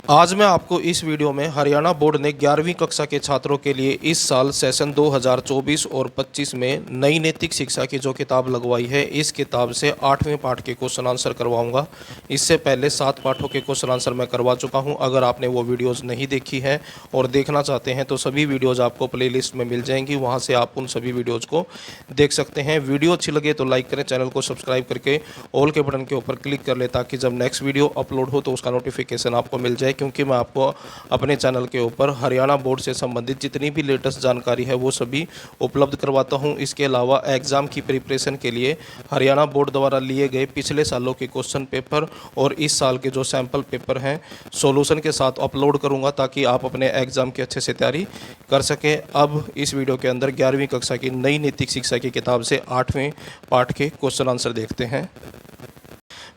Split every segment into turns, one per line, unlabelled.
आज मैं आपको इस वीडियो में हरियाणा बोर्ड ने 11वीं कक्षा के छात्रों के लिए इस साल सेशन 2024 और 25 में नई नैतिक शिक्षा की जो किताब लगवाई है, इस किताब से 8वें पाठ के क्वेश्चन आंसर करवाऊंगा। इससे पहले 7 पाठों के क्वेश्चन आंसर मैं करवा चुका हूं। अगर आपने वो वीडियोज़ नहीं देखी है और देखना चाहते हैं तो सभी वीडियोज़ आपको प्ले लिस्ट में मिल जाएंगी, वहाँ से आप उन सभी वीडियोज़ को देख सकते हैं। वीडियो अच्छी लगे तो लाइक करें, चैनल को सब्सक्राइब करके ऑल के बटन के ऊपर क्लिक कर लें ताकि जब नेक्स्ट वीडियो अपलोड हो तो उसका नोटिफिकेशन आपको मिल जाए, क्योंकि मैं आपको अपने चैनल के ऊपर हरियाणा बोर्ड से संबंधित जितनी भी लेटेस्ट जानकारी है वो सभी उपलब्ध करवाता हूं। इसके अलावा एग्ज़ाम की प्रिपरेशन के लिए हरियाणा बोर्ड द्वारा लिए गए पिछले सालों के क्वेश्चन पेपर और इस साल के जो सैम्पल पेपर हैं सॉल्यूशन के साथ अपलोड करूंगा ताकि आप अपने एग्ज़ाम की अच्छे से तैयारी कर सकें। अब इस वीडियो के अंदर 11वीं कक्षा की नई नैतिक शिक्षा की किताब से 8वें पाठ के क्वेश्चन आंसर देखते हैं।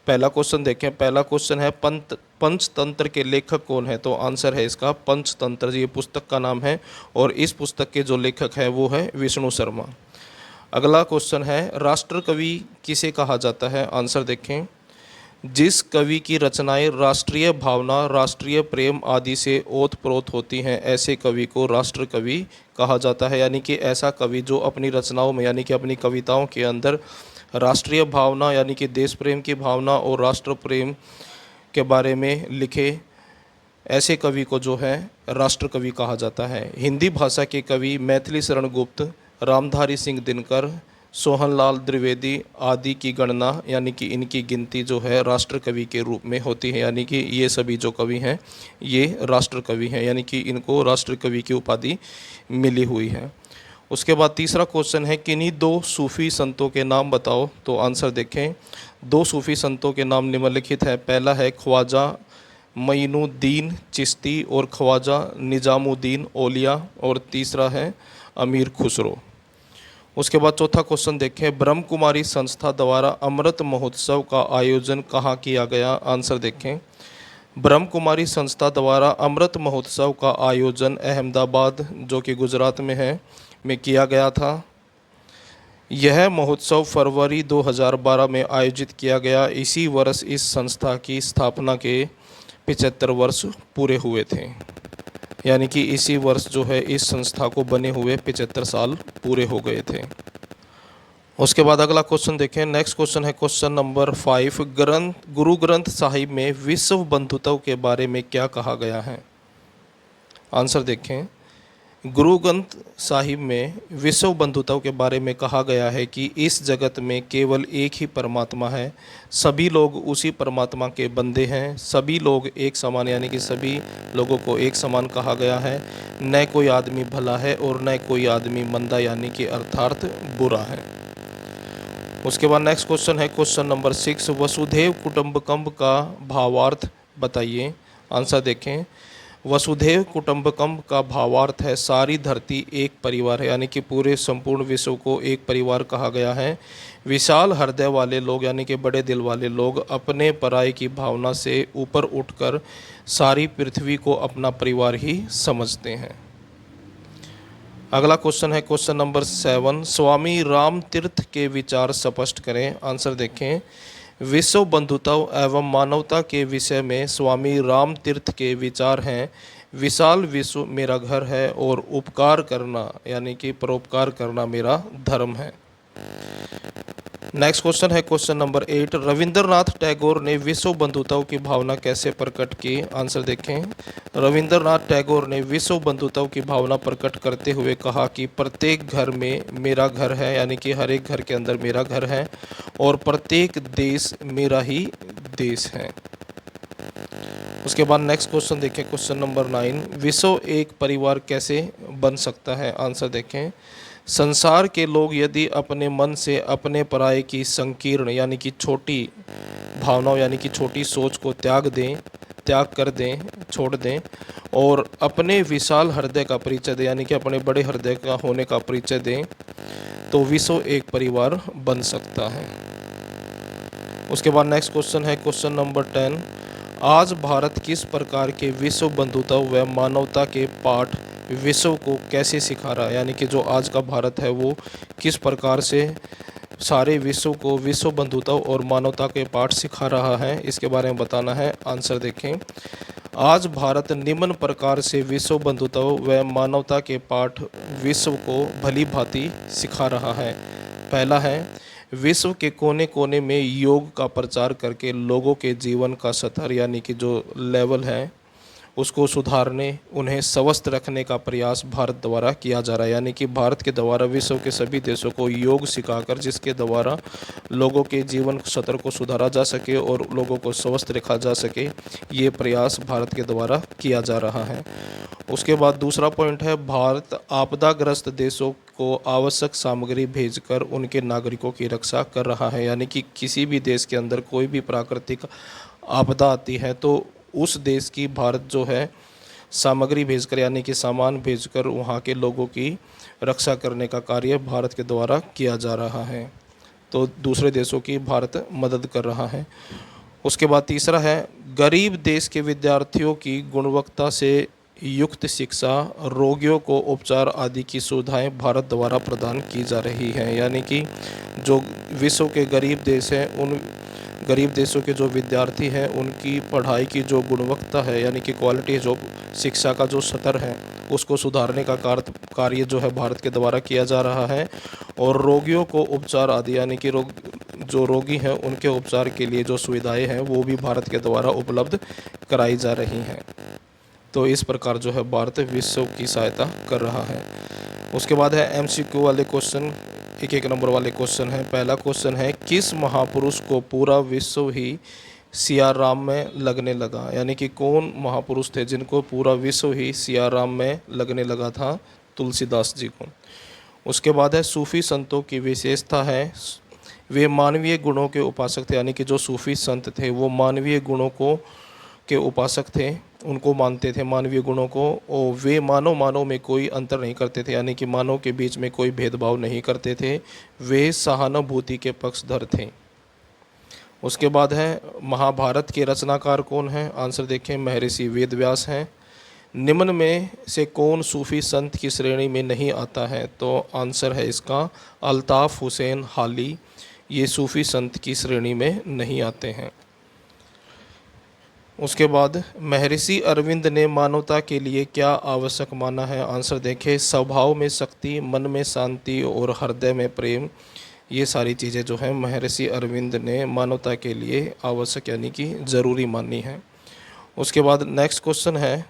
पहला क्वेश्चन देखें। पहला क्वेश्चन है पंचतंत्र के लेखक कौन है? तो आंसर है इसका पंचतंत्र। ये पुस्तक का नाम है और इस पुस्तक के जो लेखक है वो है विष्णु शर्मा। अगला क्वेश्चन है राष्ट्र कवि किसे कहा जाता है? आंसर देखें। जिस कवि की रचनाएं राष्ट्रीय भावना, राष्ट्रीय प्रेम आदि से ओतप्रोत होती हैं, ऐसे कवि को राष्ट्र कवि कहा जाता है। यानी कि ऐसा कवि जो अपनी रचनाओं में यानी कि अपनी कविताओं के अंदर राष्ट्रीय भावना यानी कि देश प्रेम की भावना और राष्ट्र प्रेम के बारे में लिखे, ऐसे कवि को जो है राष्ट्र कवि कहा जाता है। हिंदी भाषा के कवि मैथिली शरण गुप्त, रामधारी सिंह दिनकर, सोहनलाल द्विवेदी आदि की गणना यानी कि इनकी गिनती जो है राष्ट्र कवि के रूप में होती है। यानी कि ये सभी जो कवि हैं ये राष्ट्र कवि हैं, यानी कि इनको राष्ट्र कवि की उपाधि मिली हुई है। उसके बाद तीसरा क्वेश्चन है किन्हीं 2 सूफ़ी संतों के नाम बताओ। तो आंसर देखें। 2 सूफ़ी संतों के नाम निम्नलिखित है। पहला है ख्वाजा मईनुद्दीन चिश्ती और ख्वाजा निजामुद्दीन औलिया और तीसरा है अमीर खुसरो। उसके बाद चौथा क्वेश्चन देखें। ब्रह्म कुमारी संस्था द्वारा अमृत महोत्सव का आयोजन कहाँ किया गया? आंसर देखें। ब्रह्म कुमारी संस्था द्वारा अमृत महोत्सव का आयोजन अहमदाबाद जो कि गुजरात में है में किया गया था। यह महोत्सव फरवरी 2012 में आयोजित किया गया। इसी वर्ष इस संस्था की स्थापना के 75 वर्ष पूरे हुए थे। यानी कि इसी वर्ष जो है इस संस्था को बने हुए 75 साल पूरे हो गए थे। उसके बाद अगला क्वेश्चन देखें। नेक्स्ट क्वेश्चन है क्वेश्चन नंबर 5। गुरु ग्रंथ साहिब में विश्व बंधुत्व के बारे में क्या कहा गया है? आंसर देखें। गुरु ग्रंथ साहिब में विश्व बंधुत्व के बारे में कहा गया है कि इस जगत में केवल एक ही परमात्मा है, सभी लोग उसी परमात्मा के बंदे हैं, सभी लोग एक समान यानी कि सभी लोगों को एक समान कहा गया है, न कोई आदमी भला है और न कोई आदमी मंदा यानी कि अर्थात बुरा है। उसके बाद नेक्स्ट क्वेश्चन है क्वेश्चन नंबर 6। वसुधैव कुटुंबकम का भावार्थ बताइए। आंसर देखें। वसुधैव कुटुंबकम का भावार्थ है सारी धरती एक परिवार है, यानी कि पूरे संपूर्ण विश्व को एक परिवार कहा गया है। विशाल हृदय वाले लोग यानी कि बड़े दिल वाले लोग अपने पराये की भावना से ऊपर उठकर सारी पृथ्वी को अपना परिवार ही समझते हैं। अगला क्वेश्चन है क्वेश्चन नंबर 7। स्वामी राम तीर्थ के विचार स्पष्ट करें। आंसर देखें। विश्व बंधुत्व एवं मानवता के विषय में स्वामी राम तीर्थ के विचार हैं विशाल विश्व मेरा घर है और उपकार करना यानी कि परोपकार करना मेरा धर्म है। नेक्स्ट क्वेश्चन है क्वेश्चन नंबर 8। रविंद्रनाथ टैगोर ने विश्व बंधुत्व की भावना कैसे प्रकट की? आंसर देखें। रविंद्रनाथ टैगोर ने विश्व बंधुत्व की भावना प्रकट करते हुए कहा कि प्रत्येक घर में मेरा घर है, यानी कि हर एक घर के अंदर मेरा घर है और प्रत्येक देश मेरा ही देश है। उसके बाद नेक्स्ट क्वेश्चन देखें क्वेश्चन नंबर 9। विश्व एक परिवार कैसे बन सकता है? आंसर देखें। संसार के लोग यदि अपने मन से अपने पराये की संकीर्ण यानी कि छोटी भावनाओं यानी कि छोटी सोच को त्याग कर दें, छोड़ दें और अपने विशाल हृदय का परिचय दें यानी कि अपने बड़े हृदय का होने का परिचय दें तो विश्व एक परिवार बन सकता है। उसके बाद नेक्स्ट क्वेश्चन है क्वेश्चन नंबर 10। आज भारत किस प्रकार के विश्व बंधुत्व व मानवता के पाठ विश्व को कैसे सिखा रहा है? यानी कि जो आज का भारत है वो किस प्रकार से सारे विश्व को विश्व बंधुत्व और मानवता के पाठ सिखा रहा है, इसके बारे में बताना है। आंसर देखें। आज भारत निम्न प्रकार से विश्व बंधुत्व व मानवता के पाठ विश्व को भली भांति सिखा रहा है। पहला है, विश्व के कोने कोने में योग का प्रचार करके लोगों के जीवन का स्तर यानी कि जो लेवल है उसको सुधारने, उन्हें स्वस्थ रखने का प्रयास भारत द्वारा किया जा रहा है। यानी कि भारत के द्वारा विश्व के सभी देशों को योग सिखाकर जिसके द्वारा लोगों के जीवन स्तर को सुधारा जा सके और लोगों को स्वस्थ रखा जा सके, ये प्रयास भारत के द्वारा किया जा रहा है। उसके बाद दूसरा पॉइंट है, भारत आपदाग्रस्त देशों को आवश्यक सामग्री भेजकर उनके नागरिकों की रक्षा कर रहा है। यानी कि किसी भी देश के अंदर कोई भी प्राकृतिक आपदा आती है तो उस देश की भारत जो है सामग्री भेजकर यानी कि सामान भेजकर वहाँ के लोगों की रक्षा करने का कार्य भारत के द्वारा किया जा रहा है। तो दूसरे देशों की भारत मदद कर रहा है। उसके बाद तीसरा है, गरीब देश के विद्यार्थियों की गुणवत्ता से युक्त शिक्षा, रोगियों को उपचार आदि की सुविधाएं भारत द्वारा प्रदान की जा रही हैं। यानी कि जो विश्व के गरीब देश हैं उन गरीब देशों के जो विद्यार्थी हैं उनकी पढ़ाई की जो गुणवत्ता है यानी कि क्वालिटी, जो शिक्षा का जो स्तर है उसको सुधारने का कार्य जो है भारत के द्वारा किया जा रहा है। और रोगियों को उपचार आदि यानी कि जो रोगी हैं उनके उपचार के लिए जो सुविधाएं हैं वो भी भारत के द्वारा उपलब्ध कराई जा रही हैं। तो इस प्रकार जो है भारत विश्व की सहायता कर रहा है। उसके बाद है MCQ वाले क्वेश्चन, एक नंबर वाले क्वेश्चन है। पहला क्वेश्चन है, किस महापुरुष को पूरा विश्व ही सियाराम में लगने लगा? यानी कि कौन महापुरुष थे जिनको पूरा विश्व ही सियाराम में लगने लगा था? तुलसीदास जी को। उसके बाद है, सूफी संतों की विशेषता है, वे मानवीय गुणों के उपासक थे। यानी कि जो सूफी संत थे वो मानवीय गुणों के उपासक थे, उनको मानते थे मानवीय गुणों को, और वे मानव में कोई अंतर नहीं करते थे। यानी कि मानव के बीच में कोई भेदभाव नहीं करते थे, वे सहानुभूति के पक्षधर थे। उसके बाद है, महाभारत के रचनाकार कौन हैं? आंसर देखें, महर्षि वेदव्यास हैं। निम्न में से कौन सूफी संत की श्रेणी में नहीं आता है? तो आंसर है इसका अल्ताफ़ हुसैन हाली, ये सूफी संत की श्रेणी में नहीं आते हैं। उसके बाद, महर्षि अरविंद ने मानवता के लिए क्या आवश्यक माना है? आंसर देखें, स्वभाव में शक्ति, मन में शांति और हृदय में प्रेम, ये सारी चीज़ें जो हैं महर्षि अरविंद ने मानवता के लिए आवश्यक यानी कि ज़रूरी मानी है। उसके बाद नेक्स्ट क्वेश्चन है,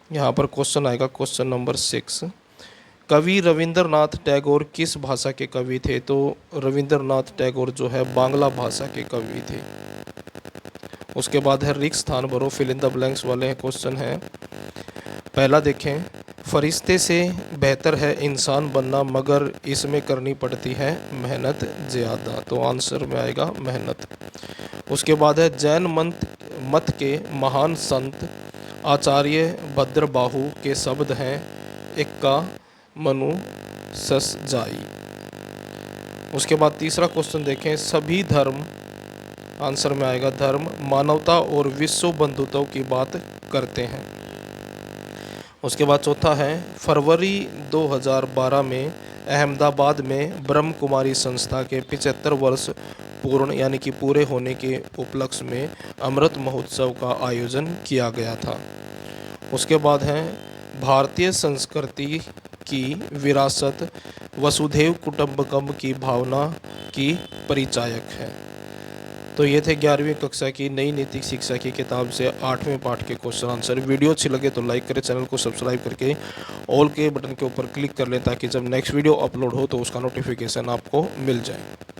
यहाँ पर क्वेश्चन आएगा क्वेश्चन नंबर 6, कवि रविंद्रनाथ टैगोर किस भाषा के कवि थे? तो रविंद्रनाथ टैगोर जो है बांग्ला भाषा के कवि थे। उसके बाद है, रिक्त स्थान भरो, फिल इन द ब्लैंक्स वाले क्वेश्चन है। पहला देखें, फरिश्ते से बेहतर है इंसान बनना मगर इसमें करनी पड़ती है मेहनत ज़्यादा। तो आंसर में आएगा मेहनत। उसके बाद है, जैन मत के महान संत आचार्य भद्रबाहु के शब्द हैं, इक्का मनु सस जाई। उसके बाद तीसरा क्वेश्चन देखें, सभी धर्म, आंसर में आएगा धर्म, मानवता और विश्व बंधुत्व की बात करते हैं। उसके बाद चौथा है, फरवरी 2012 में अहमदाबाद में ब्रह्म कुमारी संस्था के 75 वर्ष पूर्ण यानी कि पूरे होने के उपलक्ष्य में अमृत महोत्सव का आयोजन किया गया था। उसके बाद है, भारतीय संस्कृति की विरासत वसुधैव कुटुंबकम की भावना की परिचायक है। तो ये थे 11वीं कक्षा की नई नैतिक शिक्षा की किताब से 8वें पाठ के क्वेश्चन आंसर। वीडियो अच्छी लगे तो लाइक करें, चैनल को सब्सक्राइब करके ऑल के बटन के ऊपर क्लिक कर लें ताकि जब नेक्स्ट वीडियो अपलोड हो तो उसका नोटिफिकेशन आपको मिल जाए।